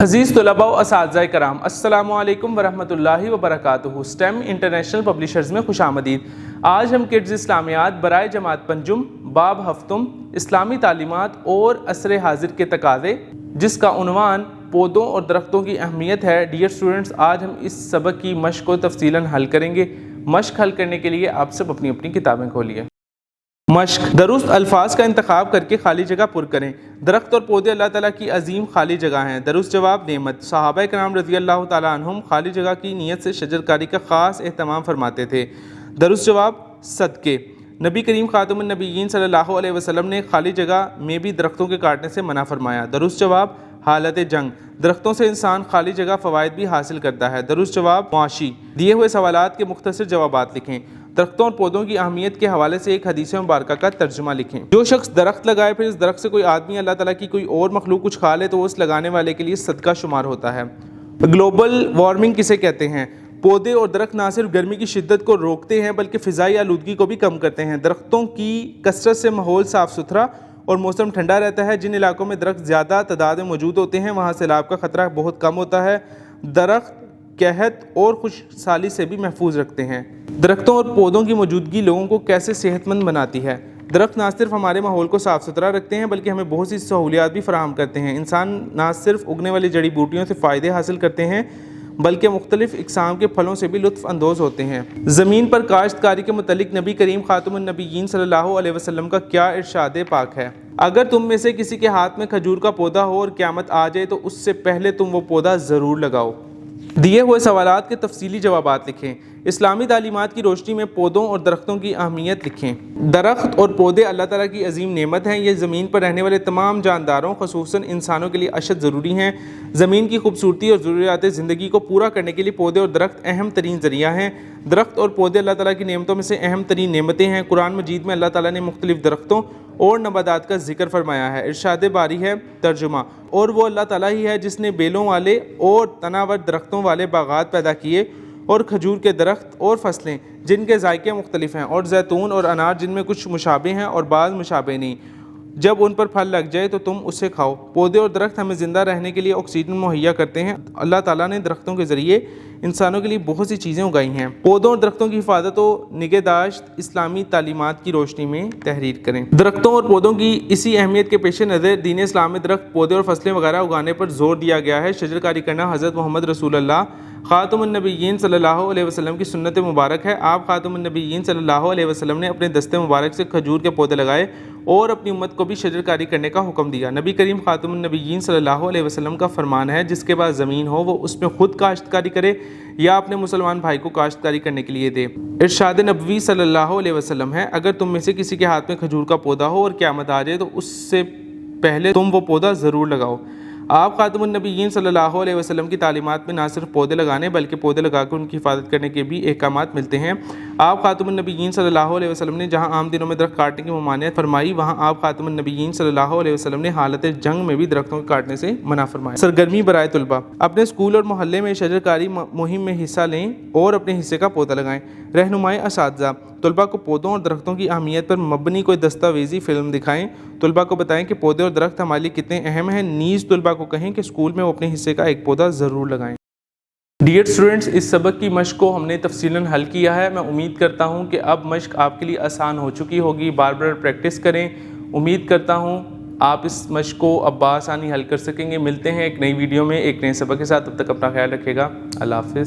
अजीज़ तलबा व असातिज़ा कराम, अस्सलामु अलैकुम वरहमतुल्लाहि वबरकातुहू। स्टेम इंटरनेशनल पब्लिशर्स में खुशामदीद। आज हम किड्स इस्लामियात बराए जमात पंजुम बाब हफ्तुम इस्लामी तालीमात और असर हाजिर के तकाज़े, जिसका उन्वान पौधों और दरख्तों की अहमियत है। डियर स्टूडेंट्स, आज हम इस सबक की मश्क को तफसीलन हल करेंगे। मश्क हल करने के लिए आप सब अपनी अपनी किताबें खोलिए। मश्क, दुरुस्त अल्फाज का इंतखाब करके खाली जगह पुर करें। दरख्त और पौधे अल्लाह ताला की अजीम खाली जगह हैं। दुरुस्त जवाब नेमत। सहाबा कराम रज़ी अल्लाह ताला अन्हुम खाली जगह की नीयत से शजरकारी का ख़ास एहतमाम फरमाते थे। दुरुस्त जवाब सदक़े। नबी करीम ख़ातमुन नबिय्यीन सल्लल्लाहु अलैहि वसल्लम ने खाली जगह में भी दरख्तों के काटने से मना फरमाया। दुरुस्त जवाब हालत जंग। दरख्तों से इंसान खाली जगह फ़वाइद भी हासिल करता है। दुरुस्त जवाब मुआशी। दिए हुए सवालात के मुख्तसर जवाबात लिखें। दरख्तों और पौधों की अहमियत के हवाले से एक हदीस मुबारक का तर्जुमा लिखें। जो शख्स दरख्त लगाए फिर इस दरख्त से कोई आदमी अल्लाह ताला की कोई और मखलूक कुछ खा ले तो उस लगाने वाले के लिए सदका शुमार होता है। ग्लोबल वार्मिंग किसे कहते हैं? पौधे और दरख्त ना सिर्फ गर्मी की शिद्दत को रोकते हैं बल्कि फ़िज़ाई आलूदगी को भी कम करते हैं। दरख्तों की कसरत से माहौल साफ़ सुथरा और मौसम ठंडा रहता है। जिन इलाकों में दरख्त ज़्यादा तादाद में मौजूद होते हैं वहाँ सैलाब का ख़तरा बहुत कम होता है। दरख्त कहत और खुशहाली से भी महफूज रखते हैं। दरख्तों और पौधों की मौजूदगी लोगों को कैसे सेहतमंद बनाती है? दरख्त ना सिर्फ हमारे माहौल को साफ़ सुथरा रखते हैं बल्कि हमें बहुत सी सहूलियात भी फराहम करते हैं। इंसान ना सिर्फ उगने वाली जड़ी बूटियों से फ़ायदे हासिल करते हैं बल्कि मुख्तलिफ़ इक़साम के फलों से भी लुत्फ़ अंदोज़ होते हैं। ज़मीन पर काश्तकारी के मुतल्लिक़ नबी करीम ख़ातमुन नबिय्यीन सल्लल्लाहु अलैहि वसल्लम का क्या इरशाद पाक है? अगर तुम में से किसी के हाथ में खजूर का पौधा हो और क़यामत आ जाए तो उससे पहले तुम वो पौधा ज़रूर लगाओ। दिए हुए सवालात के तफसीली जवाबात लिखें। इस्लामी तालीमात की रोशनी में पौधों और दरख्तों की अहमियत लिखें। दरख्त और पौधे अल्लाह ताला की अजीम नेमत हैं। ये ज़मीन पर रहने वाले तमाम जानदारों ख़ुसूसन इंसानों के लिए अशद ज़रूरी हैं। ज़मीन की खूबसूरती और ज़रूरियात ज़िंदगी को पूरा करने के लिए पौधे और दरख्त अहम तरीन ज़रिया हैं। दरख्त और पौधे अल्लाह ताला की नेमतों में से अहम तरीन नेमतें हैं। कुरान मजीद में अल्लाह ताला ने मुख्तलिफ़ दरख्तों और नबातात का जिक्र फरमाया है। इरशाद बारी है तर्जुमा, और वो अल्लाह ताला ही है जिसने बेलों वाले और तनावर दरख्तों वाले बागात पैदा किए और खजूर के दरख्त और फसलें जिनके जायके मुख्तलिफ हैं, और जैतून और अनार जिनमें कुछ मुशाबे हैं और बाज़ मुशाबे नहीं। जब उन पर फल लग जाए तो तुम उसे खाओ। पौधे और दरख्त हमें ज़िंदा रहने के लिए ऑक्सीजन मुहैया करते हैं। अल्लाह ताला ने दरख्तों के ज़रिए इंसानों के लिए बहुत सी चीज़ें उगाई हैं। पौधों और दरख्तों की हिफाजत और निगहदाश्त इस्लामी तालीमात की रोशनी में तहरीर करें। दरख्तों और पौधों की इसी अहमियत के पेश नज़र दीन इस्लाम में दरख्त, पौधे और फसलें वगैरह उगाने पर जोर दिया गया है। शजरकारी करना हज़रत मोहम्मद रसूलुल्लाह ख़ातमुन नबिय्यीन सल्लल्लाहु अलैहि वसल्लम की सुन्नत मुबारक है। आप ख़ातमुन नबिय्यीन सल्लल्लाहु अलैहि वसल्लम ने अपने दस्ते मुबारक से खजूर के पौधे लगाए और अपनी उम्मत को भी शजरकारी करने का हुक्म दिया। नबी करीम ख़ातमुन नबिय्यीन सल्लल्लाहु अलैहि वसल्लम का फरमान है, जिसके पास ज़मीन हो वो उसमें खुद काश्तकारी करे या अपने मुसलमान भाई को काश्तकारी करने के लिए दे। इरशाद नबवी सल्लल्लाहु अलैहि वसल्लम है, अगर तुम में से किसी के हाथ में खजूर का पौधा हो और क़यामत आ जाए तो उससे पहले तुम वो पौधा ज़रूर लगाओ। आप ख़ातमुन नबिय्यीन सल्लल्लाहु अलैहि वसल्लम की तालीमात में ना सिर्फ पौधे लगाने बल्कि पौधे लगाकर उनकी हिफाजत करने के भी अहकामात मिलते हैं। आप ख़ातमुन नबिय्यीन सल्लल्लाहु अलैहि वसल्लम ने जहाँ आम दिनों में दरख्त काटने की ममानियत फरमाई, वहाँ आप ख़ातमुन नबिय्यीन सल्लल्लाहु अलैहि वसल्लम ने हालत जंग में भी दरख्तों के काटने से मना फरमाया। सरगर्मी बराए तलबा, अपने स्कूल और मोहल्ले में शजरकारी मुहिम में हिस्सा लें और अपने हिस्से का पौधा लगाएं। रहनुमाई असातिज़ा, तलबा को पौधों और दरख्तों की अहमियत पर मबनी कोई दस्तावेज़ी फ़िल्म दिखाएं। तलबा को बताएं कि पौधे और दरख्त हमारे लिए कितने अहम हैं। नीज़ तलबा को कहें कि स्कूल में वो अपने हिस्से का एक पौधा ज़रूर लगाएं। डियर स्टूडेंट्स, इस सबक की मश्क को हमने तफसीलन हल किया है। मैं उम्मीद करता हूँ कि अब मश्क आपके लिए आसान हो चुकी होगी। बार बार प्रैक्टिस करें। उम्मीद करता हूँ आप इस मश्क को अब बआसानी हल कर सकेंगे। मिलते हैं एक नई वीडियो में एक नए सबक के साथ। तब तक अपना ख्याल रखिएगा। अल्लाह हाफ़िज़।